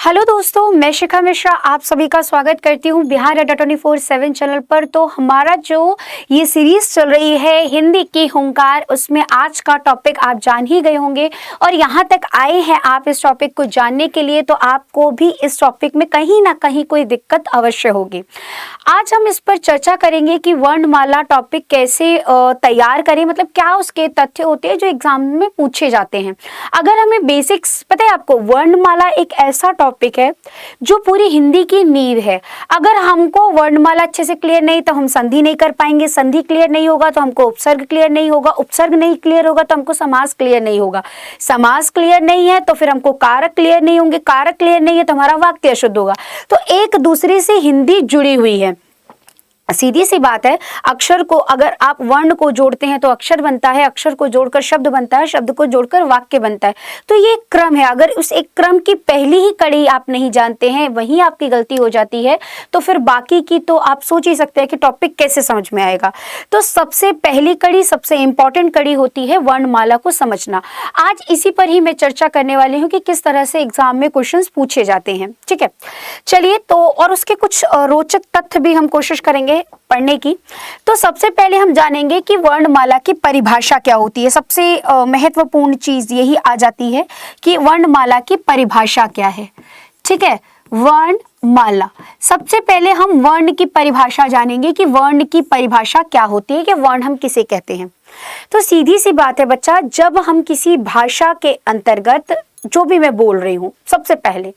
Hello दोस्तों, मैं शिखा मिश्रा आप सभी का स्वागत करती हूँ बिहार अड्डा 24/7 चैनल पर। तो हमारा जो ये सीरीज चल रही है हिंदी की हुंकार, उसमें आज का टॉपिक आप जान ही गए होंगे और यहाँ तक आए हैं आप इस टॉपिक को जानने के लिए, तो आपको भी इस टॉपिक में कहीं ना कहीं कोई दिक्कत अवश्य होगी। आज हम इस पर चर्चा करेंगे कि वर्णमाला टॉपिक कैसे तैयार करें, मतलब क्या उसके तथ्य होते हैं जो एग्जाम में पूछे जाते हैं। अगर हमें बेसिक्स पता है आपको, वर्णमाला एक ऐसा टॉपिक है जो पूरी हिंदी की नींव है। अगर हमको वर्णमाला अच्छे से क्लियर नहीं तो हम संधि नहीं कर पाएंगे, संधि क्लियर नहीं होगा तो हमको उपसर्ग क्लियर नहीं होगा, उपसर्ग नहीं क्लियर होगा तो हमको समास क्लियर नहीं होगा, समास क्लियर नहीं है तो फिर हमको कारक क्लियर नहीं होंगे, कारक क्लियर नहीं है तो हमारा वाक्य अशुद्ध होगा। तो एक दूसरे से हिंदी जुड़ी हुई है, सीधी सी बात है। अक्षर को अगर आप वर्ण को जोड़ते हैं तो अक्षर बनता है, अक्षर को जोड़कर शब्द बनता है, शब्द को जोड़कर वाक्य बनता है। तो ये क्रम है, अगर उस एक क्रम की पहली ही कड़ी आप नहीं जानते हैं, वहीं आपकी गलती हो जाती है, तो फिर बाकी की तो आप सोच ही सकते हैं कि टॉपिक कैसे समझ में आएगा। तो सबसे पहली कड़ी, सबसे इंपॉर्टेंट कड़ी होती है वर्णमाला को समझना। आज इसी पर ही मैं चर्चा करने वाली हूँ कि किस तरह से एग्जाम में क्वेश्चंस पूछे जाते हैं। ठीक है, चलिए तो और उसके कुछ रोचक तथ्य भी हम कोशिश करेंगे पढ़ने की। तो सबसे पहले हम जानेंगे कि वर्णमाला की परिभाषा क्या होती है। सबसे महत्वपूर्ण चीज यही आ जाती है कि वर्णमाला की परिभाषा क्या है। ठीक है, वर्णमाला, सबसे पहले हम वर्ण की परिभाषा जानेंगे कि वर्ण की परिभाषा क्या होती है, कि वर्ण हम किसे कहते हैं। तो सीधी सी बात है बच्चा, जब हम किसी भाषा के अंतर्गत जो भी मैं बोल रही हूँ, सबसे पहले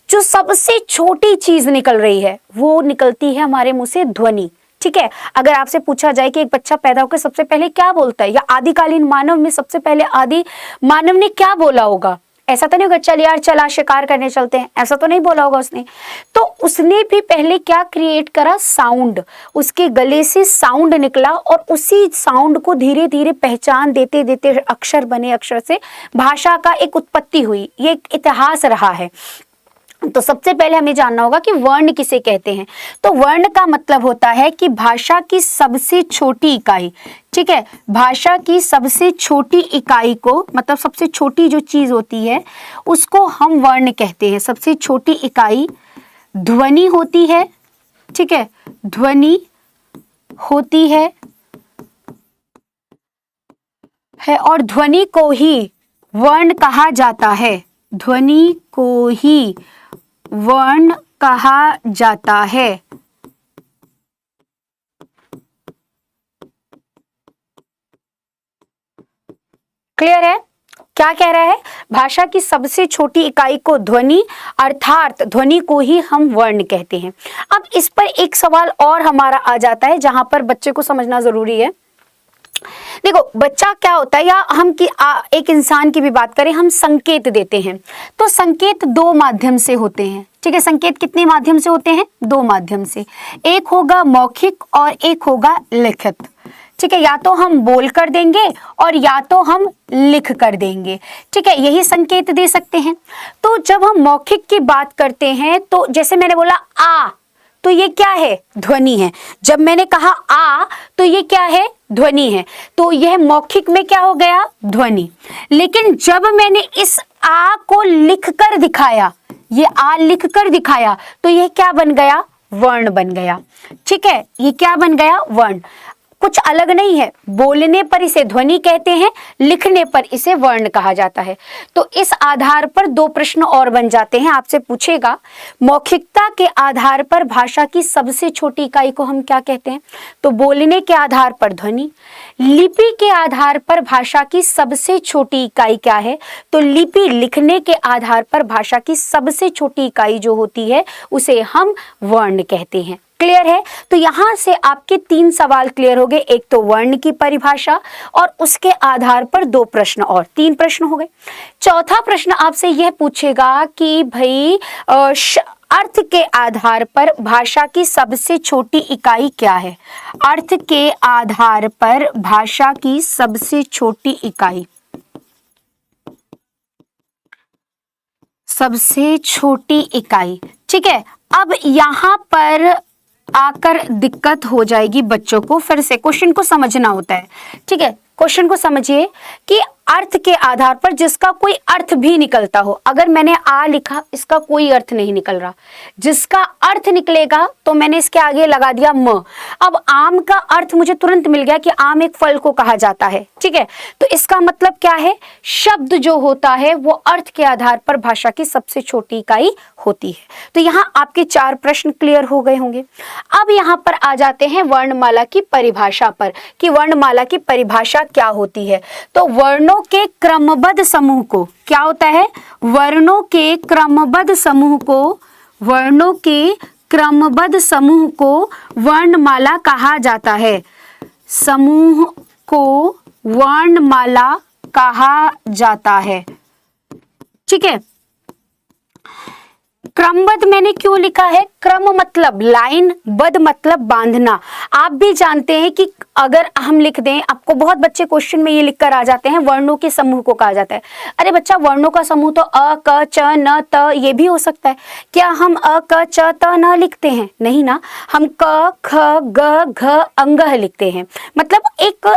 जो सबसे छोटी चीज निकल रही है वो निकलती है हमारे मुंह से ध्वनि। ठीक है, अगर आपसे पूछा जाए कि एक बच्चा पैदा होकर सबसे पहले क्या बोलता है, या आदिकालीन मानव में सबसे पहले आदि मानव ने क्या बोला होगा, ऐसा तो नहीं होगा चल यार चला शिकार करने चलते हैं, ऐसा तो नहीं बोला होगा उसने। तो उसने भी पहले क्या क्रिएट करा, साउंड, उसके गले से साउंड निकला और उसी साउंड को धीरे धीरे पहचान देते देते अक्षर बने, अक्षर से भाषा का एक उत्पत्ति हुई। ये एक इतिहास रहा है। तो सबसे पहले हमें जानना होगा कि वर्ण किसे कहते हैं। तो वर्ण का मतलब होता है कि भाषा की सबसे छोटी इकाई। ठीक है, भाषा की सबसे छोटी इकाई को, मतलब सबसे छोटी जो चीज होती है उसको हम वर्ण कहते हैं। सबसे छोटी इकाई ध्वनि होती है। ठीक है, ध्वनि होती है और ध्वनि को ही वर्ण कहा जाता है। ध्वनि को ही वर्ण कहा जाता है। क्लियर है? क्या कह रहा है? भाषा की सबसे छोटी इकाई को ध्वनि, अर्थात ध्वनि को ही हम वर्ण कहते हैं। अब इस पर एक सवाल और हमारा आ जाता है जहां पर बच्चे को समझना जरूरी है। देखो बच्चा क्या होता है, या हम एक इंसान की भी बात करें, हम संकेत देते हैं। तो संकेत दो माध्यम से होते हैं। ठीक है, संकेत कितने माध्यम से होते हैं? दो माध्यम से। एक होगा मौखिक और एक होगा लिखित। ठीक है, या तो हम बोल कर देंगे और या तो हम लिख कर देंगे। ठीक है, यही संकेत दे सकते हैं। तो जब हम मौखिक की बात करते हैं तो जैसे मैंने बोला आ, तो ये क्या है? ध्वनि है। जब मैंने कहा आ तो ये क्या है? ध्वनि है। तो यह मौखिक में क्या हो गया? ध्वनि। लेकिन जब मैंने इस आ को लिख कर दिखाया, ये आ लिख कर दिखाया, तो यह क्या बन गया? वर्ण बन गया। ठीक है, ये क्या बन गया? वर्ण। कुछ अलग नहीं है, बोलने पर इसे ध्वनि कहते हैं, लिखने पर इसे वर्ण कहा जाता है। तो इस आधार पर दो प्रश्न और बन जाते हैं। आपसे पूछेगा मौखिकता के आधार पर भाषा की सबसे छोटी इकाई को हम क्या कहते हैं? तो बोलने के आधार पर ध्वनि। लिपि के आधार पर भाषा की सबसे छोटी इकाई क्या है? तो लिपि। लिखने के आधार पर भाषा की सबसे छोटी इकाई जो होती है उसे हम वर्ण कहते हैं। क्लियर है? तो यहां से आपके तीन सवाल क्लियर हो गए। एक तो वर्ण की परिभाषा और उसके आधार पर दो प्रश्न, और तीन प्रश्न हो गए। चौथा प्रश्न आपसे यह पूछेगा कि भाई अर्थ के आधार पर भाषा की सबसे छोटी इकाई क्या है? अर्थ के आधार पर भाषा की सबसे छोटी इकाई, सबसे छोटी इकाई। ठीक है, अब यहां पर आकर दिक्कत हो जाएगी बच्चों को। फिर से क्वेश्चन को समझना होता है। ठीक है, क्वेश्चन को समझिए कि अर्थ के आधार पर जिसका कोई अर्थ भी निकलता हो। अगर मैंने आ लिखा, इसका कोई अर्थ नहीं निकल रहा, जिसका अर्थ निकलेगा तो मैंने इसके आगे लगा दिया म। अब आम का अर्थ मुझे तुरंत मिल गया कि आम एक फल को कहा जाता है, ठीक है। तो इसका मतलब क्या है, शब्द जो होता है वो अर्थ के आधार पर भाषा की सबसे छोटी इकाई होती है। तो यहाँ आपके 4 प्रश्न क्लियर हो गए होंगे। अब यहाँ पर आ जाते हैं वर्णमाला की परिभाषा पर कि वर्णमाला की परिभाषा क्या होती है। तो वर्णों के क्रमबद्ध समूह को क्या होता है, वर्णों के क्रमबद्ध समूह को, वर्णों के क्रमबद्ध समूह को वर्णमाला कहा जाता है। समूह को वर्णमाला कहा जाता है, ठीक है। क्रमबद्ध मैंने क्यों लिखा है, क्रम मतलब लाइन, बद्ध मतलब बांधना। आप भी जानते हैं कि अगर हम लिख दें, आपको बहुत बच्चे क्वेश्चन में ये लिखकर आ जाते हैं वर्णों के समूह को कहा जाता है। अरे बच्चा, वर्णों का समूह तो अ क च न त ये भी हो सकता है। क्या हम अ क च त न लिखते हैं? नहीं ना, हम क ख ग घ अंगह लिखते हैं। मतलब एक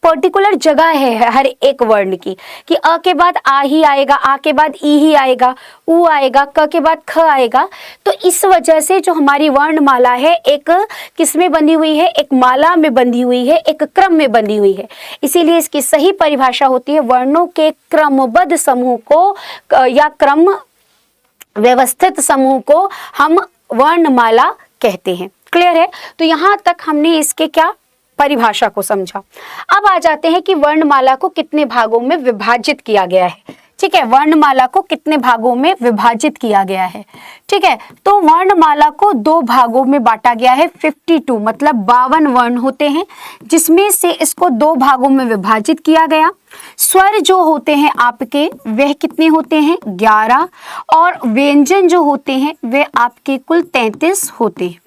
पर्टिकुलर जगह है हर एक वर्ण की, कि अ के बाद आ ही आएगा, आ के बाद ई ही आएगा, उ आएगा, क के बाद ख आएगा। तो इस वजह से जो हमारी वर्णमाला है एक किस में बंधी हुई है, एक माला में बंधी हुई है, एक क्रम में बंधी हुई है। इसीलिए इसकी सही परिभाषा होती है वर्णों के क्रमबद्ध समूह को या क्रम व्यवस्थित समूह को हम वर्णमाला कहते हैं। क्लियर है? तो यहाँ तक हमने इसके क्या परिभाषा को समझा। अब आ जाते हैं कि वर्णमाला को कितने भागों में विभाजित किया गया है, ठीक है। वर्णमाला को कितने भागों में विभाजित किया गया है, ठीक है। तो वर्णमाला को 2 भागों में बांटा गया है। 52 मतलब 52 वर्ण होते हैं, जिसमें से इसको 2 भागों में विभाजित किया गया। स्वर जो होते हैं आपके वह कितने होते हैं, 11, और व्यंजन जो होते हैं वे आपके कुल 33 होते हैं।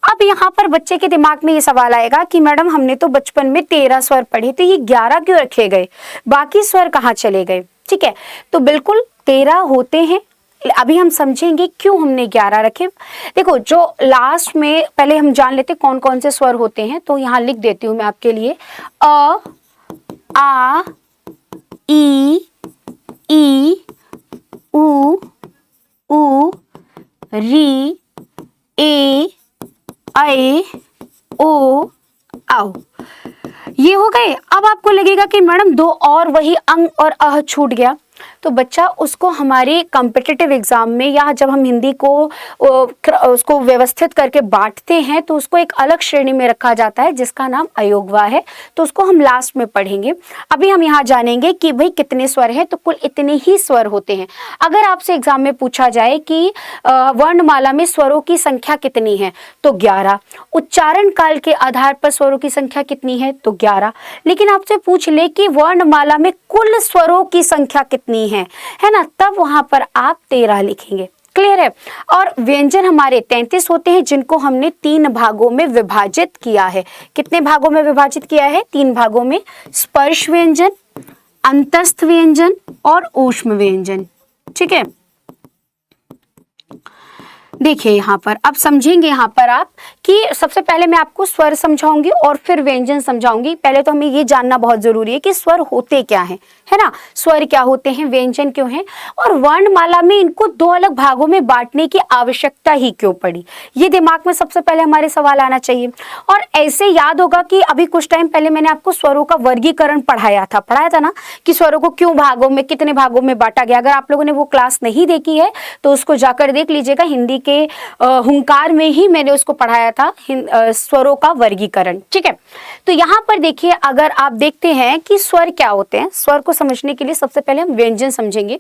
अब यहाँ पर बच्चे के दिमाग में ये सवाल आएगा कि मैडम हमने तो बचपन में 13 स्वर पढ़े, तो ये 11 क्यों रखे गए, बाकी स्वर कहाँ चले गए? ठीक है, तो बिल्कुल 13 होते हैं। अभी हम समझेंगे क्यों हमने 11 रखे। देखो, जो लास्ट में पहले हम जान लेते कौन कौन से स्वर होते हैं। तो यहाँ लिख देती हूँ मैं आपके लिए, अ, आ, ई, उ, री, ए, ऐ, ओ, औ। ये हो गए। अब आपको लगेगा कि मैडम 2 और वही अंग और अह छूट गया। तो बच्चा उसको हमारे कॉम्पिटिटिव एग्जाम में या जब हम हिंदी को उसको व्यवस्थित करके बांटते हैं तो उसको एक अलग श्रेणी में रखा जाता है जिसका नाम अयोगवा है। तो उसको हम लास्ट में पढ़ेंगे। अभी हम यहाँ जानेंगे कि भाई कितने स्वर हैं। तो कुल इतने ही स्वर होते हैं। अगर आपसे एग्जाम में पूछा जाए कि वर्णमाला में स्वरों की संख्या कितनी है तो 11। उच्चारण काल के आधार पर स्वरों की संख्या कितनी है तो 11। लेकिन आपसे पूछ ले कि वर्णमाला में कुल स्वरों की संख्या कितनी है ना, तब वहां पर आप 13 लिखेंगे। क्लियर है? और व्यंजन हमारे 33 होते हैं जिनको हमने 3 भागों में विभाजित किया है। कितने भागों में विभाजित किया है? 3 भागों में। स्पर्श व्यंजन, अंतस्थ व्यंजन और ऊष्म व्यंजन। ठीक है, देखिए यहाँ पर अब समझेंगे यहाँ पर आप कि सबसे पहले मैं आपको स्वर समझाऊंगी और फिर व्यंजन समझाऊंगी। पहले तो हमें ये जानना बहुत जरूरी है कि स्वर होते क्या हैं, है ना। स्वर क्या होते हैं, व्यंजन क्यों हैं, और वर्णमाला में इनको 2 अलग भागों में बांटने की आवश्यकता ही क्यों पड़ी। ये दिमाग में सबसे पहले हमारे सवाल आना चाहिए। और ऐसे याद होगा कि अभी कुछ टाइम पहले मैंने आपको स्वरों का वर्गीकरण पढ़ाया था ना, कि स्वरों को क्यों भागों में, कितने भागों में बांटा गया। अगर आप लोगों ने वो क्लास नहीं देखी है तो उसको जाकर देख लीजिएगा। हिंदी के हुंकार में ही मैंने उसको पढ़ाया था, स्वरों का वर्गीकरण। ठीक है, तो यहाँ पर देखिए, अगर आप देखते हैं कि स्वर क्या होते हैं, स्वर को समझने के लिए सबसे पहले हम व्यंजन समझेंगे।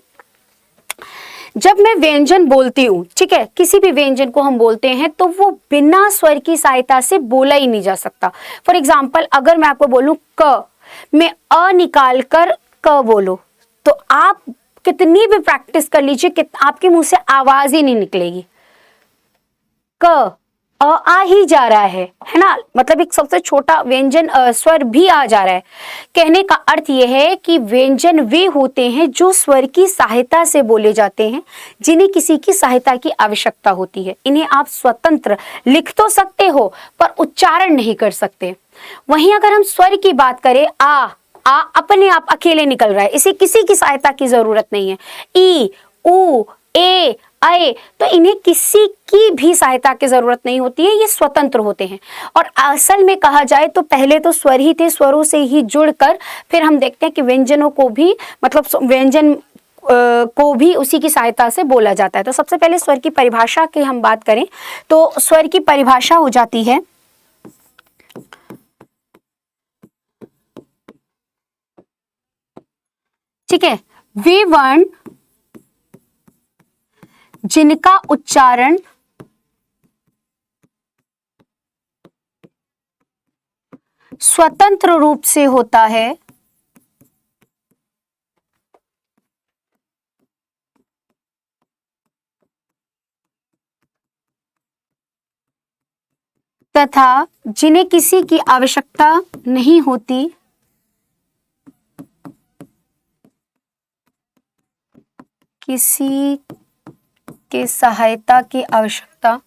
जब मैं व्यंजन बोलती हूँ, ठीक है, किसी भी व्यंजन को हम बोलते हैं तो वो बिना स्वर की सहायता से बोला ही नहीं जा सकता। फॉर एग्जाम्पल, अगर मैं आपको बोलूं क, मैं अ निकाल कर क बोलो, तो आप कितनी भी प्रैक्टिस कर लीजिए, आपके मुंह से आवाज ही नहीं निकलेगी। क आ ही जा रहा है ना, मतलब एक सबसे छोटा व्यंजन स्वर भी आ जा रहा है। कहने का अर्थ यह है कि व्यंजन वे होते हैं जो स्वर की सहायता से बोले जाते हैं, जिन्हें किसी की सहायता की आवश्यकता होती है। इन्हें आप स्वतंत्र लिख तो सकते हो पर उच्चारण नहीं कर सकते। वहीं अगर हम स्वर की बात करें, आ, आ अपने आप अकेले निकल रहा है, इसे किसी की सहायता की जरूरत नहीं है। ई, उ, ए, ऐ, तो इन्हें किसी की भी सहायता की जरूरत नहीं होती है, ये स्वतंत्र होते हैं। और असल में कहा जाए तो पहले तो स्वर ही थे, स्वरों से ही जुड़कर फिर हम देखते हैं कि व्यंजनों को भी, मतलब व्यंजन को भी उसी की सहायता से बोला जाता है। तो सबसे पहले स्वर की परिभाषा की हम बात करें तो स्वर की परिभाषा हो जाती है ठीक है, वे वर्ण जिनका उच्चारण स्वतंत्र रूप से होता है तथा जिन्हें किसी की आवश्यकता नहीं होती, किसी के सहायता की आवश्यकता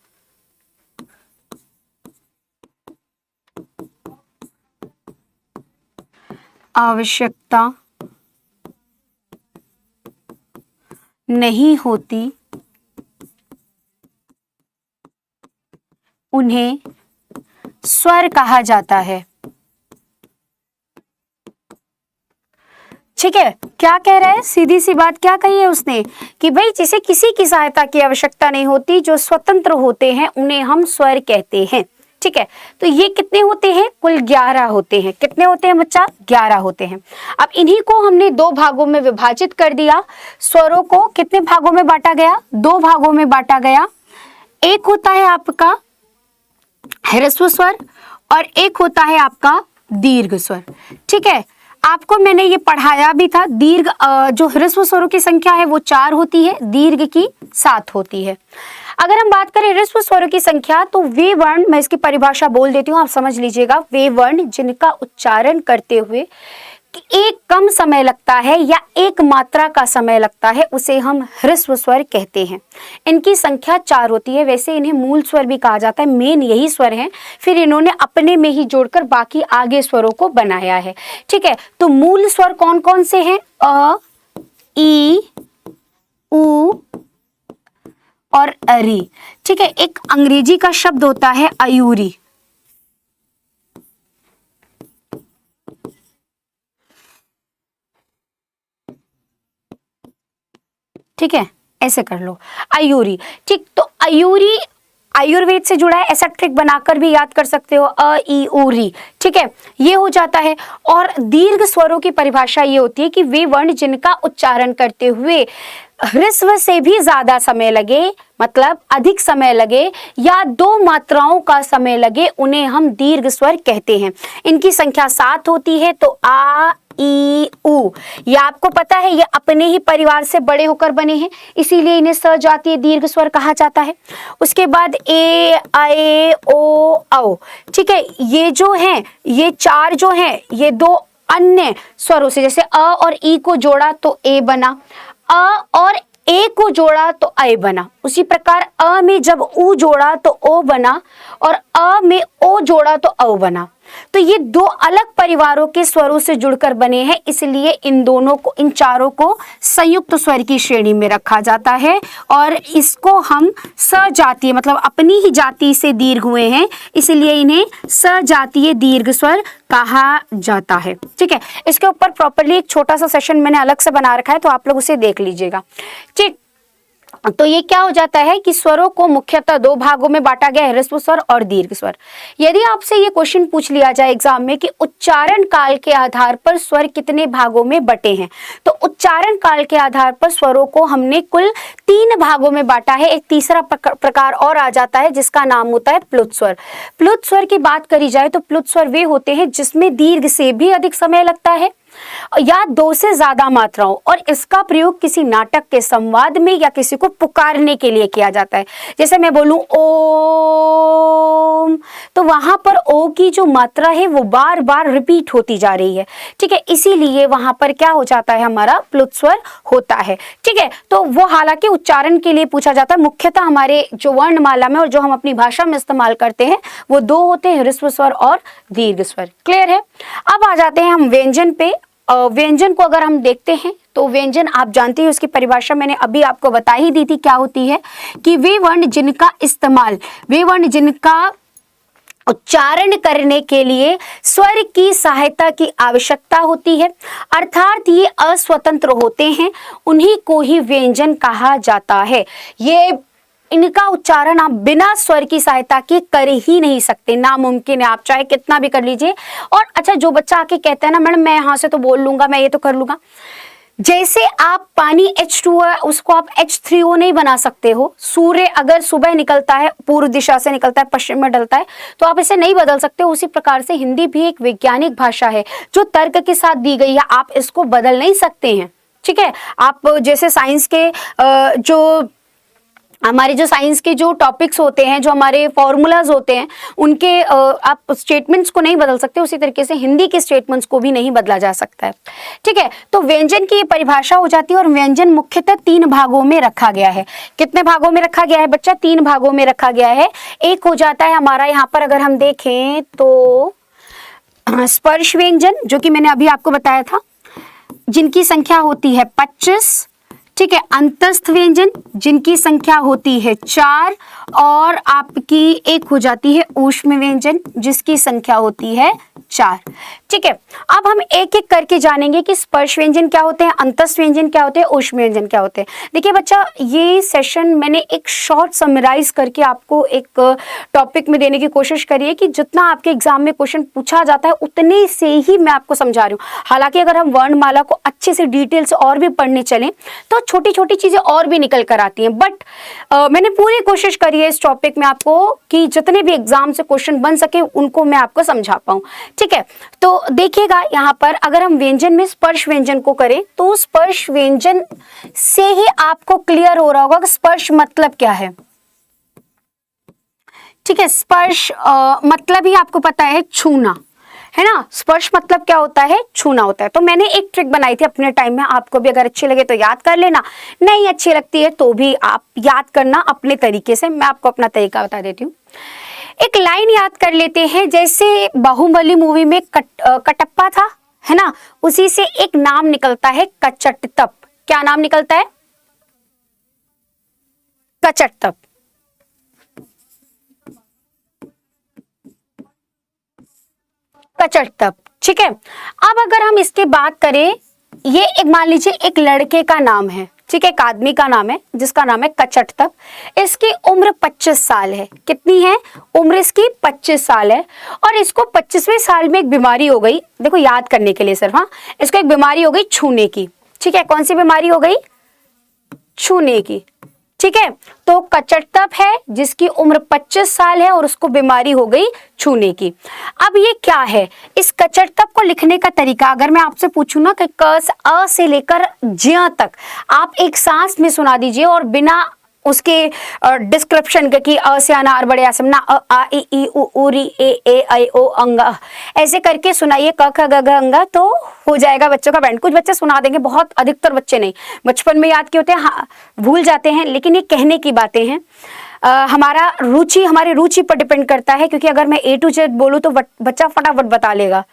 नहीं होती, उन्हें स्वर कहा जाता है। ठीक है, क्या कह रहा है, सीधी सी बात क्या कही है उसने कि भाई जिसे किसी की सहायता की आवश्यकता नहीं होती, जो स्वतंत्र होते हैं, उन्हें हम स्वर कहते हैं। ठीक है, तो ये कितने होते हैं, कुल 11 होते हैं। कितने होते हैं बच्चा, 11 होते हैं। अब इन्हीं को हमने 2 भागों में विभाजित कर दिया। स्वरों को कितने भागों में बांटा गया, 2 भागों में बांटा गया। एक होता है आपका ह्रस्व स्वर और एक होता है आपका दीर्घ स्वर। ठीक है, आपको मैंने ये पढ़ाया भी था, दीर्घ जो ह्रस्व स्वरों की संख्या है वो 4 होती है, दीर्घ की 7 होती है। अगर हम बात करें ह्रस्व स्वरों की संख्या, तो वे वर्ण, मैं इसकी परिभाषा बोल देती हूँ, आप समझ लीजिएगा। वे वर्ण जिनका उच्चारण करते हुए एक कम समय लगता है या एक मात्रा का समय लगता है, उसे हम ह्रस्व स्वर कहते हैं। इनकी संख्या 4 होती है। वैसे इन्हें मूल स्वर भी कहा जाता है, मेन यही स्वर हैं, फिर इन्होंने अपने में ही जोड़कर बाकी आगे स्वरों को बनाया है। ठीक है, तो मूल स्वर कौन कौन से हैं, अ, ई, उ और अरी। ठीक है, एक अंग्रेजी का शब्द होता है आयुरी। ठीक है, ऐसे कर लो, आयुरी। ठीक, तो आयुरी आयुर्वेद से जुड़ा है, ऐसा ट्रिक बनाकर भी याद कर सकते हो, अ, ई, उ, री। ठीक है, ये हो जाता है। और दीर्घ स्वरों की परिभाषा ये होती है कि वे वर्ण जिनका उच्चारण करते हुए ह्रस्व से भी ज्यादा समय लगे, मतलब अधिक समय लगे, या 2 मात्राओं का समय लगे, उन्हें हम दीर्घ स्वर कहते हैं। इनकी संख्या 7 होती है। तो आ, ई, उ, ये आपको पता है, ये अपने ही परिवार से बड़े होकर बने हैं, इसीलिए इन्हें सजातीय दीर्घ स्वर कहा जाता है। उसके बाद ए, ऐ, ओ, औ। ठीक है, ये जो हैं, ये 4 जो हैं, ये 2 अन्य स्वरों से, जैसे अ और ई को जोड़ा तो ए बना, अ और ए को जोड़ा तो ऐ बना। उसी प्रकार अ में जब उ जोड़ा तो ओ बना, और अ में ओ जोड़ा तो औ बना। तो ये 2 अलग परिवारों के स्वरों से जुड़कर बने हैं, इसलिए इन दोनों को, इन चारों को संयुक्त स्वर की श्रेणी में रखा जाता है। और इसको हम सजातीय, मतलब अपनी ही जाति से दीर्घ हुए हैं, इसलिए इन्हें सजातीय दीर्घ स्वर कहा जाता है। ठीक है, इसके ऊपर प्रॉपर्ली एक छोटा सा सेशन मैंने अलग से बना रखा है, तो आप लोग उसे देख लीजिएगा। ठीक, तो ये क्या हो जाता है कि स्वरों को मुख्यतः 2 भागों में बांटा गया है, ह्रस्व स्वर और दीर्घ स्वर। यदि आपसे ये क्वेश्चन पूछ लिया जाए एग्जाम में कि उच्चारण काल के आधार पर स्वर कितने भागों में बटे हैं, तो उच्चारण काल के आधार पर स्वरों को हमने कुल 3 भागों में बांटा है। एक तीसरा प्रकार और आ जाता है जिसका नाम होता है प्लुत स्वर। प्लुत स्वर की बात करी जाए तो प्लुत स्वर वे होते हैं जिसमें दीर्घ से भी अधिक समय लगता है या 2 से ज्यादा मात्राओं, और इसका प्रयोग किसी नाटक के संवाद में या किसी को पुकारने के लिए किया जाता है। जैसे मैं बोलूं ओम, तो वहां पर ओ की जो मात्रा है वो बार बार रिपीट होती जा रही है। ठीक है, इसीलिए वहां पर क्या हो जाता है, हमारा प्लुत स्वर होता है। ठीक है, तो वो हालांकि उच्चारण के लिए पूछा जाता है। मुख्यतः हमारे जो वर्णमाला में और जो हम अपनी भाषा में इस्तेमाल करते हैं वो 2 होते हैं, ह्रस्व स्वर और दीर्घ स्वर। क्लियर है? अब आ जाते हैं हम व्यंजन पे। व्यंजन को अगर हम देखते हैं तो व्यंजन आप जानते हैं, उसकी परिभाषा मैंने अभी आपको बता ही दी थी क्या होती है, कि वे वर्ण जिनका उच्चारण करने के लिए स्वर की सहायता की आवश्यकता होती है, अर्थात ये अस्वतंत्र होते हैं, उन्हीं को ही व्यंजन कहा जाता है। ये इनका उच्चारण आप बिना स्वर की सहायता के कर ही नहीं सकते, नामुमकिन है, आप चाहे कितना भी कर लीजिए। और अच्छा, जो बच्चा आके कहता है ना मैडम मैं यहाँ से तो बोल लूंगा, मैं ये तो कर लूंगा, जैसे आप पानी H2O है उसको आप H3O नहीं बना सकते हो। सूर्य अगर सुबह निकलता है, पूर्व दिशा से निकलता है, पश्चिम में ढलता है, तो आप इसे नहीं बदल सकते। उसी प्रकार से हिंदी भी एक वैज्ञानिक भाषा है जो तर्क के साथ दी गई है, आप इसको बदल नहीं सकते हैं। ठीक है, आप जैसे साइंस के हमारे जो साइंस के जो टॉपिक्स होते हैं, जो हमारे फॉर्मूलाज होते हैं, उनके आप स्टेटमेंट्स को नहीं बदल सकते, उसी तरीके से हिंदी के स्टेटमेंट्स को भी नहीं बदला जा सकता है। ठीक है, तो व्यंजन की ये परिभाषा हो जाती है। और व्यंजन मुख्यतः 3 भागों में रखा गया है। कितने भागों में रखा गया है बच्चा? 3 भागों में रखा गया है। एक हो जाता है हमारा यहाँ पर अगर हम देखें तो स्पर्श व्यंजन, जो कि मैंने अभी आपको बताया था, जिनकी संख्या होती है 25। ठीक है, अंतस्थ व्यंजन जिनकी संख्या होती है 4, और आपकी एक हो जाती है ऊष्म व्यंजन जिसकी संख्या होती है 4। ठीक है, अब हम एक एक करके जानेंगे कि स्पर्श व्यंजन क्या होते हैं, अंतस्थ व्यंजन क्या होते हैं, ऊष्म व्यंजन क्या होते हैं। देखिए बच्चा, ये सेशन मैंने एक शॉर्ट समराइज करके आपको एक टॉपिक में देने की कोशिश करी है कि जितना आपके एग्जाम में क्वेश्चन पूछा जाता है उतने से ही मैं आपको समझा रही हूँ। हालांकि अगर हम वर्णमाला को अच्छे से डिटेल से और भी पढ़ने चलें तो छोटी छोटी चीजें और भी निकल कर आती हैं, बट मैंने पूरी कोशिश करी है इस टॉपिक में आपको कि जितने भी एग्जाम से क्वेश्चन बन सके उनको मैं आपको समझा पाऊं। ठीक है, तो देखिएगा यहाँ पर अगर हम व्यंजन में स्पर्श व्यंजन को करें तो स्पर्श व्यंजन से ही आपको क्लियर हो रहा होगा कि स्पर्श मतलब क्या है। ठीक है, स्पर्श मतलब ही आपको पता है छूना, है ना। स्पर्श मतलब क्या होता है? छूना होता है। तो मैंने एक ट्रिक बनाई थी अपने टाइम में, आपको भी अगर अच्छी लगे तो याद कर लेना, नहीं अच्छी लगती है तो भी आप याद करना अपने तरीके से। मैं आपको अपना तरीका बता देती हूँ। एक लाइन याद कर लेते हैं, जैसे बाहुबली मूवी में कटप्पा था, है ना, उसी से एक नाम निकलता है कचटतप। क्या नाम निकलता है? कचटतप। कचटतप। ठीक है, अब अगर हम इसकी बात करें, ये एक मान लीजिए एक लड़के का नाम है, ठीक है, एक आदमी का नाम है जिसका नाम है कचटतप। इसकी उम्र 25 साल है। कितनी है उम्र इसकी? 25 साल है। और इसको 25वें साल में एक बीमारी हो गई, देखो याद करने के लिए सिर्फ, हाँ, इसको एक बीमारी हो गई छूने की। ठीक है, कौन सी बीमारी हो गई? छूने की। ठीक है, तो कचटतप है जिसकी उम्र 25 साल है और उसको बीमारी हो गई छूने की। अब ये क्या है? इस कचटतप को लिखने का तरीका अगर मैं आपसे पूछूं ना कि क से अ से लेकर ज्य तक आप एक सांस में सुना दीजिए और बिना उसके डिस्क्रिप्शन के कि अ से अनार बड़े आसम ना, अ आ इ ई उ ऊ री ए ऐ ओ अंगा, ऐसे करके सुनाइए क ख ग घ अंगा, तो हो जाएगा बच्चों का बैंड। कुछ बच्चे सुना देंगे, बहुत अधिकतर बच्चे नहीं, बचपन में याद किए होते हैं, हाँ, भूल जाते हैं, लेकिन ये कहने की बातें हैं। हमारी रुचि पर डिपेंड करता है, क्योंकि अगर मैं A to Z बोलूँ तो बच्चा फटाफट बता लेगा।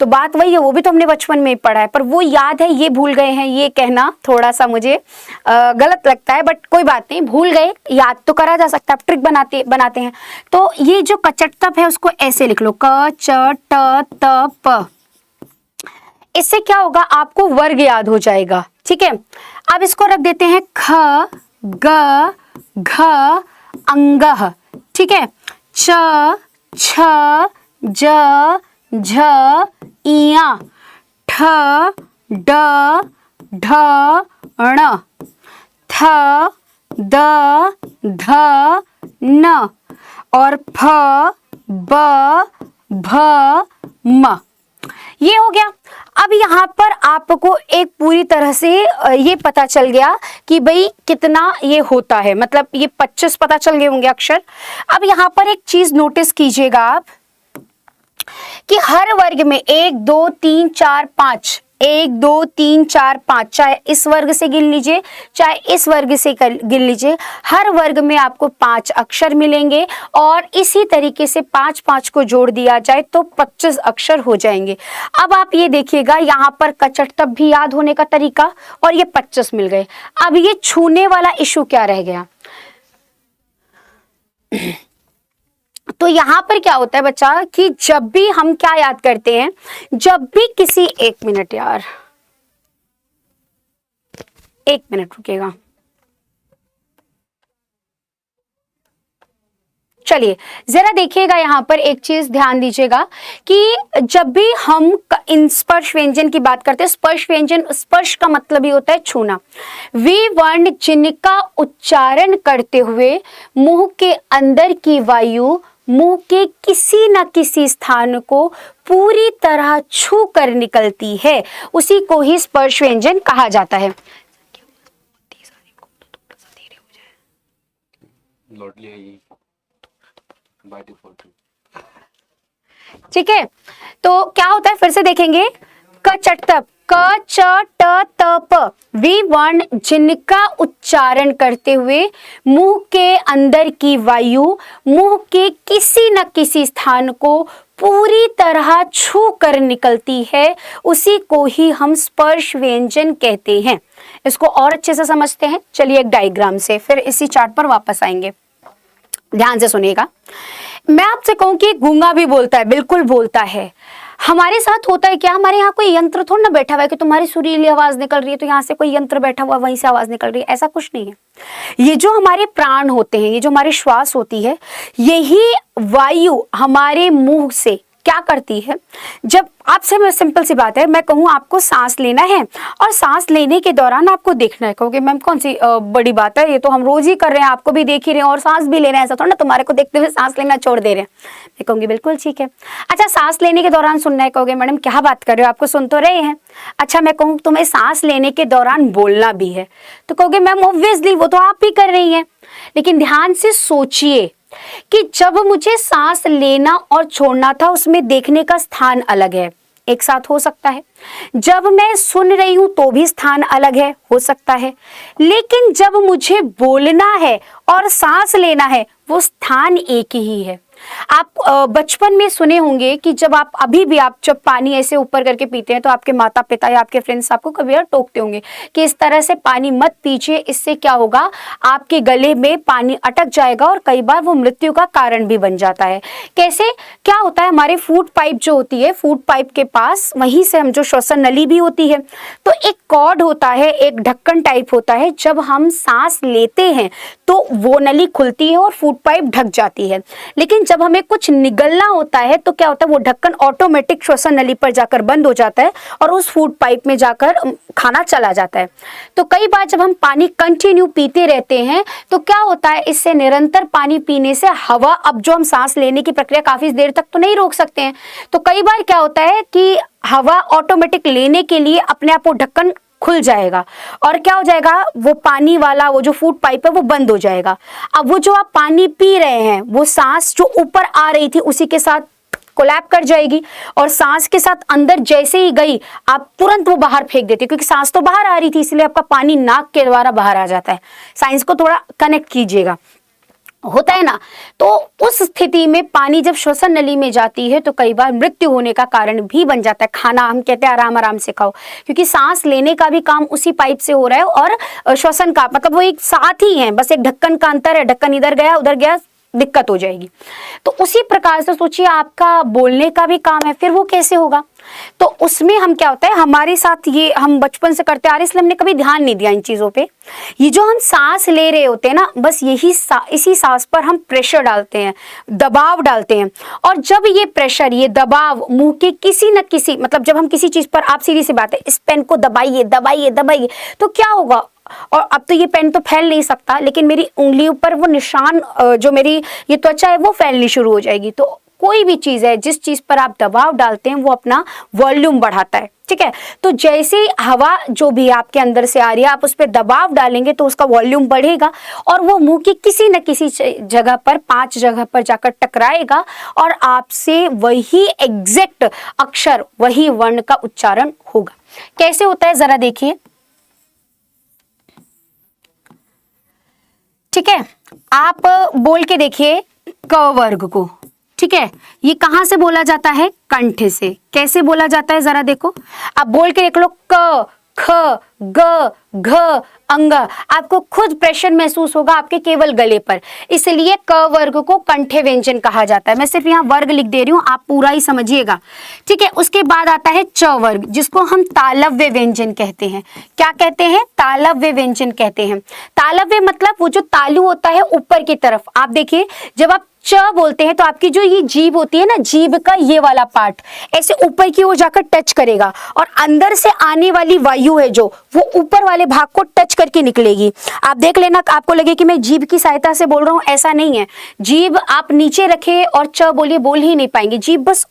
तो बात वही है, वो भी तो हमने बचपन में ही पढ़ा है, पर वो याद है, ये भूल गए हैं। ये कहना थोड़ा सा मुझे गलत लगता है, बट कोई बात नहीं, भूल गए, याद तो करा जा सकता है, ट्रिक बनाते हैं। तो ये जो कचटतप है उसको ऐसे लिख लो, क च ट त प। इससे क्या होगा? आपको वर्ग याद हो जाएगा। ठीक है, अब इसको रख देते हैं ख ग घ अंगः। ठीक है, च छ ज झ इया ठ ड ढ ण थ द ध न और फ ब भ म। ये हो गया। अब यहाँ पर आपको एक पूरी तरह से ये पता चल गया कि भाई कितना ये होता है, मतलब ये 25 पता चल गए होंगे अक्षर। अब यहाँ पर एक चीज नोटिस कीजिएगा आप कि हर वर्ग में 1 2 3 4 5 1 2 3 4 5, चाहे इस वर्ग से गिन लीजिए चाहे इस वर्ग से गिन लीजिए, हर वर्ग में आपको 5 अक्षर मिलेंगे और इसी तरीके से 5 को जोड़ दिया जाए तो 25 अक्षर हो जाएंगे। अब आप ये देखिएगा, यहाँ पर कचट तब भी याद होने का तरीका और ये 25 मिल गए। अब ये छूने वाला इशू क्या रह गया? तो यहाँ पर क्या होता है बच्चा कि जब भी हम क्या याद करते हैं, जब भी किसी, 1 मिनट यार, 1 मिनट रुकेगा, चलिए जरा देखिएगा, यहाँ पर एक चीज ध्यान दीजिएगा कि जब भी हम इन स्पर्श व्यंजन की बात करते हैं, स्पर्श व्यंजन, स्पर्श का मतलब ही होता है छूना। वे वर्ण जिनका उच्चारण करते हुए मुंह के अंदर की वायु मुंह के किसी न किसी स्थान को पूरी तरह छू कर निकलती है, उसी को ही स्पर्श व्यंजन कहा जाता है। ठीक है, तो क्या होता है फिर से देखेंगे, क चट तप, क च ट त प, वे वर्ण जिनका उच्चारण करते हुए मुंह के अंदर की वायु मुंह के किसी न किसी स्थान को पूरी तरह छू कर निकलती है, उसी को ही हम स्पर्श व्यंजन कहते हैं। इसको और अच्छे से समझते हैं, चलिए एक डायग्राम से फिर इसी चार्ट पर वापस आएंगे। ध्यान से सुनिएगा, मैं आपसे कहूं कि गूंगा भी बोलता है, बिल्कुल बोलता है। हमारे साथ होता है क्या, हमारे यहाँ कोई यंत्र थोड़ा ना बैठा हुआ है कि तुम्हारी सुरीली आवाज निकल रही है तो यहाँ से कोई यंत्र बैठा हुआ वहीं से आवाज निकल रही है, ऐसा कुछ नहीं है। ये जो हमारे प्राण होते हैं, ये जो हमारी श्वास होती है, यही वायु हमारे मुंह से क्या करती है, जब आपसे, मैं सिंपल सी बात है, मैं कहूँ आपको सांस लेना है और सांस लेने के दौरान आपको देखना है, कहोगे मैम कौन सी बड़ी बात है, ये तो हम रोज ही कर रहे हैं, आपको भी देख ही रहे हैं और सांस भी ले रहे हैं, ऐसा थोड़ा ना तुम्हारे को देखते हुए सांस लेना छोड़ दे रहे हैं। मैं कहूँगी बिल्कुल ठीक है। अच्छा, सांस लेने के दौरान सुनना है, कहोगे मैडम क्या बात कर रहे हो, आपको सुन तो रहे हैं। अच्छा, मैं कहूँ तुम्हें सांस लेने के दौरान बोलना भी है, तो कहोगे मैम ऑब्वियसली वो तो आप भी कर रही हैं। लेकिन ध्यान से सोचिए कि जब मुझे सांस लेना और छोड़ना था, उसमें देखने का स्थान अलग है, एक साथ हो सकता है। जब मैं सुन रही हूं तो भी स्थान अलग है, हो सकता है। लेकिन जब मुझे बोलना है और सांस लेना है, वो स्थान एक ही है। आप बचपन में सुने होंगे कि जब आप अभी भी आप जब पानी ऐसे ऊपर करके पीते हैं तो आपके माता पिता या आपके फ्रेंड्स आपको कभी बार टोकते होंगे कि इस तरह से पानी मत पीजिए, इससे क्या होगा, आपके गले में पानी अटक जाएगा और कई बार वो मृत्यु का कारण भी बन जाता है। कैसे, क्या होता है, हमारे फूड पाइप जो होती है, फूड पाइप के पास वहीं से हम जो श्वसन नली भी होती है, तो एक कॉर्ड होता है, एक ढक्कन टाइप होता है। जब हम सांस लेते हैं तो वो नली खुलती है और फूड पाइप ढक जाती है। लेकिन जब हमें कुछ निगलना होता है तो क्या होता है, वो ढक्कन ऑटोमेटिक श्वसन नली पर जाकर बंद हो जाता है और उस फूड पाइप में जाकर खाना चला जाता है। तो कई बार जब हम पानी कंटिन्यू पीते रहते हैं तो क्या होता है, इससे निरंतर पानी पीने से हवा, अब जो हम सांस लेने की प्रक्रिया काफी देर तक तो नहीं रोक सकते हैं, तो कई बार क्या होता है कि हवा ऑटोमेटिक लेने के लिए अपने आप वो ढक्कन खुल जाएगा और क्या हो जाएगा, वो पानी वाला वो जो फूड पाइप है वो बंद हो जाएगा। अब वो जो आप पानी पी रहे हैं, वो सांस जो ऊपर आ रही थी उसी के साथ कोलैप कर जाएगी और सांस के साथ अंदर जैसे ही गई आप तुरंत वो बाहर फेंक देते, क्योंकि सांस तो बाहर आ रही थी इसलिए आपका पानी नाक के द्वारा बाहर आ जाता है। साइंस को थोड़ा कनेक्ट कीजिएगा, होता है ना। तो उस स्थिति में पानी जब श्वसन नली में जाती है तो कई बार मृत्यु होने का कारण भी बन जाता है। खाना हम कहते हैं आराम आराम से खाओ, क्योंकि सांस लेने का भी काम उसी पाइप से हो रहा है और श्वसन का मतलब वो एक साथ ही है, बस एक ढक्कन का अंतर है, ढक्कन इधर गया उधर गया दिक्कत हो जाएगी। तो उसी प्रकार से सोचिए आपका बोलने का भी काम है, फिर वो कैसे होगा। तो उसमें हम क्या होता है, हमारे साथ ये हम बचपन से करते आ रहे, इसलिए हमने कभी ध्यान नहीं दिया इन चीजों पे। ये जो हम सांस ले रहे होते हैं ना, बस इसी सांस पर हम प्रेशर डालते हैं, दबाव डालते हैं, और जब ये प्रेशर, ये दबाव मुंह के किसी न किसी, मतलब जब हम किसी चीज पर, आप सीधी सी बात है, इस पेन को दबाइए दबाइए दबाइए तो क्या होगा, और अब तो ये पेन तो फैल नहीं सकता, लेकिन मेरी उंगलियों पर वो निशान, जो मेरी ये त्वचा है वो फैलनी शुरू हो जाएगी। तो कोई भी चीज है, जिस चीज पर आप दबाव डालते हैं वो अपना वॉल्यूम बढ़ाता है, ठीक है। तो जैसे हवा जो भी आपके अंदर से आ रही है, आप उस पर दबाव डालेंगे तो उसका वॉल्यूम बढ़ेगा और वो मुंह की किसी न किसी जगह पर, 5 जगह पर जाकर टकराएगा और आपसे वही एग्जैक्ट अक्षर, वही वर्ण का उच्चारण होगा। कैसे होता है जरा देखिए। ठीक है, आप बोल के देखिए क वर्ग को। ठीक है, ये कहां से बोला जाता है? कंठ से। कैसे बोला जाता है जरा देखो, आप बोल के देख लो। क, ख, ग, घ, अंग। आपको खुद प्रेशर महसूस होगा आपके केवल गले पर, इसलिए क वर्ग को कंठे व्यंजन कहा जाता है। मैं सिर्फ यहाँ वर्ग लिख दे रही हूँ, आप पूरा ही समझिएगा। ठीक है, उसके बाद आता है च वर्ग, जिसको हम तालव्य व्यंजन कहते हैं। क्या कहते हैं? तालव्य व्यंजन कहते हैं। तालव्य मतलब वो जो तालु होता है ऊपर की तरफ। आप देखिए, जब आप च बोलते हैं तो आपकी जो ये जीभ होती है ना, जीभ का ये वाला पार्ट ऐसे ऊपर की ओर जाकर टच करेगा, और अंदर से आने वाली वायु है जो, वो ऊपर वाले भाग को टच करके निकलेगी। आप देख लेना, आपको लगे कि मैं जीभ की सहायता से बोल रहा हूं, ऐसा नहीं है। जीभ आप नीचे रखे और च बोलिए, बोल ही नहीं पाएंगे। जीभ बस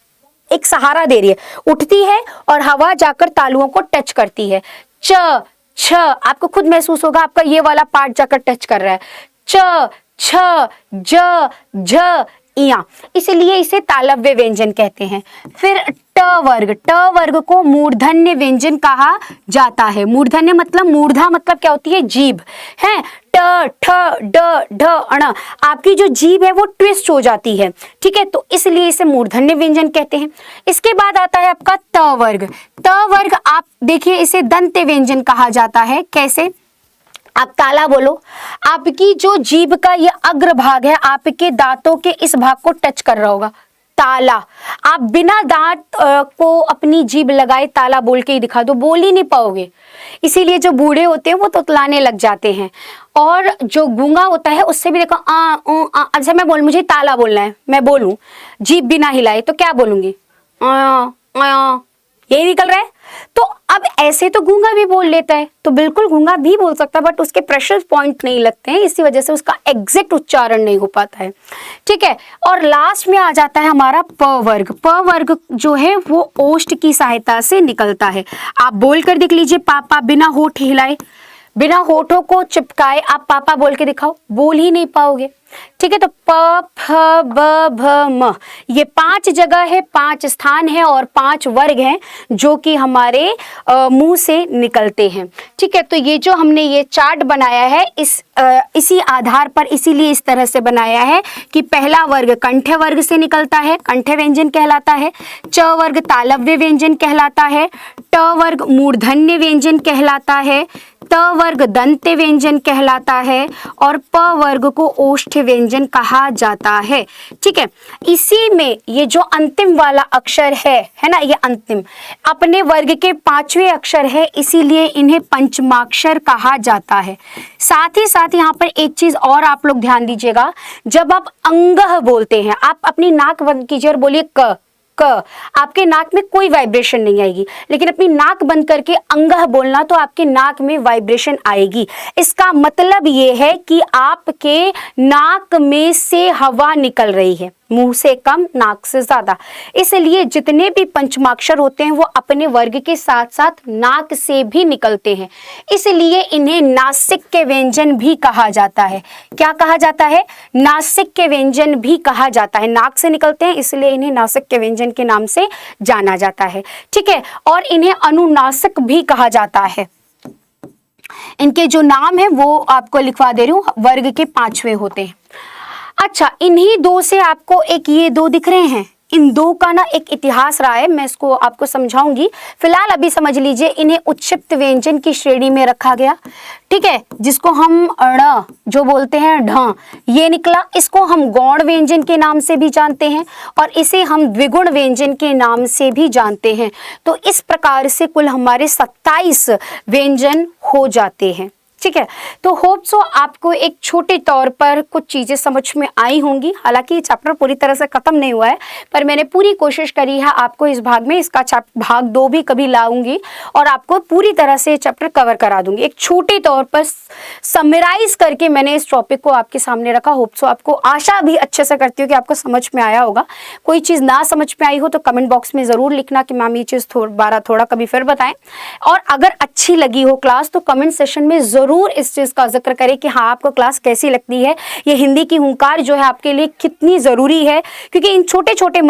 एक सहारा दे रही है, उठती है और हवा जाकर तालुओं को टच करती है। च, छ, आपको खुद महसूस होगा आपका ये वाला पार्ट जाकर टच कर रहा है। च, छ, ज, झ, इया, इसलिए इसे तालव्य व्यंजन कहते हैं। फिर ट वर्ग, ट वर्ग को मूर्धन्य व्यंजन कहा जाता है। मूर्धन्य मतलब, मूर्धा मतलब क्या होती है? जीभ है। ट, ठ, ड, ढ, अण, आपकी जो जीभ है वो ट्विस्ट हो जाती है। ठीक है, तो इसलिए इसे मूर्धन्य व्यंजन कहते हैं। इसके बाद आता है आपका त वर्ग। त वर्ग आप देखिए, इसे दंत्य व्यंजन कहा जाता है। कैसे? आप ताला बोलो, आपकी जो जीभ का ये अग्र भाग है आपके दांतों के इस भाग को टच कर रहा होगा, ताला। आप बिना दांत को अपनी जीभ लगाए ताला बोल के ही दिखा दो, बोल ही नहीं पाओगे। इसीलिए जो बूढ़े होते हैं वो तोतलाने लग जाते हैं, और जो गूंगा होता है उससे भी देखो आ ऊ आ। अच्छा, मैं बोल, मुझे ताला बोलना है, मैं बोलूं जीभ बिना हिलाए तो क्या बोलूंगी? आ, यही निकल रहा है। तो अब ऐसे तो गूंगा भी बोल लेता है, तो बिल्कुल गूंगा भी बोल सकता है, बट उसके प्रेशर पॉइंट नहीं लगते हैं, इसी वजह से उसका एग्जैक्ट उच्चारण नहीं हो पाता है। ठीक है, और लास्ट में आ जाता है हमारा प वर्ग। प वर्ग जो है वो ओष्ठ की सहायता से निकलता है। आप बोल कर देख लीजिए, पापा, बिना होठ हिलाए, बिना होठों को चिपकाए आप पापा बोल के दिखाओ, बोल ही नहीं पाओगे। ठीक है, तो प, फ, ब, भ, म, ये 5 जगह है, 5 स्थान है और 5 वर्ग हैं जो कि हमारे मुंह से निकलते हैं। ठीक है, तो ये जो हमने ये चार्ट बनाया है इसी आधार पर, इसीलिए इस तरह से बनाया है कि पहला वर्ग कंठ वर्ग से निकलता है, कंठ व्यंजन कहलाता है। च वर्ग तालव्य व्यंजन कहलाता है। ट वर्ग मूर्धन्य व्यंजन कहलाता है। त वर्ग दंत्य व्यंजन कहलाता है, और प वर्ग को ओष्ठ व्यंजन कहा जाता है। ठीक है, इसी में ये जो अंतिम वाला अक्षर है ना, ये अंतिम अपने वर्ग के 5वें अक्षर है, इसीलिए इन्हें पंचमाक्षर कहा जाता है। साथ ही साथ यहाँ पर एक चीज और आप लोग ध्यान दीजिएगा, जब आप अंगह बोलते हैं, आप अपनी नाक बंद कीजिए और बोलिए क। आपके नाक में कोई वाइब्रेशन नहीं आएगी, लेकिन अपनी नाक बंद करके अंगह बोलना तो आपके नाक में वाइब्रेशन आएगी। इसका मतलब ये है कि आपके नाक में से हवा निकल रही है, मुंह से कम नाक से ज्यादा। इसलिए जितने भी पंचमाक्षर होते हैं वो अपने वर्ग के साथ साथ नाक से भी निकलते हैं, इसलिए इन्हें नासिक के व्यंजन भी कहा जाता है। क्या कहा जाता है? नासिक के व्यंजन भी कहा जाता है। नाक से निकलते हैं इसलिए इन्हें नासिक के व्यंजन के नाम से जाना जाता है। ठीक है, और इन्हें अनुनासिक भी कहा जाता है। इनके जो नाम है वो आपको लिखवा दे रही हूँ, वर्ग के 5वें होते हैं। अच्छा, इन्हीं दो से आपको एक ये 2 दिख रहे हैं, इन 2 का ना एक इतिहास रहा है, मैं इसको आपको समझाऊंगी। फिलहाल अभी समझ लीजिए, इन्हें उत्क्षिप्त व्यंजन की श्रेणी में रखा गया। ठीक है, जिसको हम ण जो बोलते हैं, ढ, ये निकला। इसको हम गौण व्यंजन के नाम से भी जानते हैं और इसे हम द्विगुण व्यंजन के नाम से भी जानते हैं। तो इस प्रकार से कुल हमारे 27 व्यंजन हो जाते हैं। ठीक है, तो होप सो आपको एक छोटे तौर पर कुछ चीजें समझ में आई होंगी। हालांकि ये चैप्टर पूरी तरह से खत्म नहीं हुआ है, पर मैंने पूरी कोशिश करी है आपको इस भाग में, इसका भाग 2 भी कभी लाऊंगी और आपको पूरी तरह से चैप्टर कवर करा दूंगी। एक छोटे तौर पर समराइज करके मैंने इस टॉपिक को आपके सामने रखा। होप सो आपको, आशा भी अच्छे से करती हूँ कि आपको समझ में आया होगा। कोई चीज ना समझ में आई हो तो कमेंट बॉक्स में जरूर लिखना कि मैम ये चीज थोड़ा कभी फिर बताएं, और अगर अच्छी लगी हो क्लास तो कमेंट सेशन में जरूर इस चीज का जिक्र करें कि हाँ, आपको क्लास कैसी लगती है, ये हिंदी की हुंकार जो है आपके लिए कितनी जरूरी है, क्योंकि इन छोटे छोटे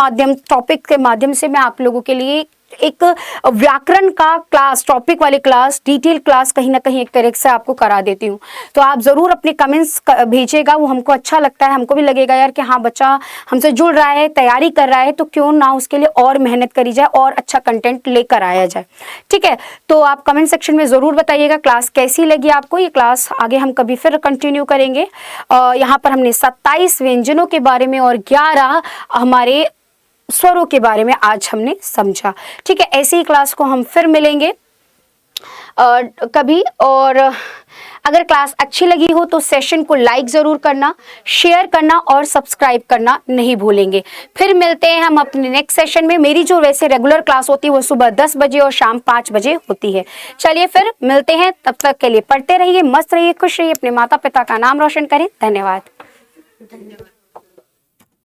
टॉपिक के माध्यम से मैं आप लोगों के लिए एक व्याकरण का क्लास, टॉपिक वाली क्लास, डिटेल क्लास कहीं ना कहीं एक तरह से आपको करा देती हूँ। तो आप ज़रूर अपने कमेंट्स भेजिएगा, वो हमको अच्छा लगता है, हमको भी लगेगा यार कि हाँ बच्चा हमसे जुड़ रहा है, तैयारी कर रहा है, तो क्यों ना उसके लिए और मेहनत करी जाए और अच्छा कंटेंट लेकर आया जाए। ठीक है, तो आप कमेंट सेक्शन में ज़रूर बताइएगा क्लास कैसी लगी आपको। ये क्लास आगे हम कभी फिर कंटिन्यू करेंगे। यहाँ पर हमने 27 व्यंजनों के बारे में और 11 हमारे स्वरों के बारे में आज हमने समझा। ठीक है, ऐसी ही क्लास को हम फिर मिलेंगे कभी। और अगर क्लास अच्छी लगी हो तो सेशन को लाइक ज़रूर करना, शेयर करना और सब्सक्राइब करना नहीं भूलेंगे। फिर मिलते हैं हम अपने नेक्स्ट सेशन में। मेरी जो वैसे रेगुलर क्लास होती है वो सुबह 10 बजे और शाम 5 बजे होती है। चलिए फिर मिलते हैं, तब तक के लिए पढ़ते रहिए, मस्त रहिए, खुश रहिए, अपने माता पिता का नाम रोशन करें। धन्यवाद।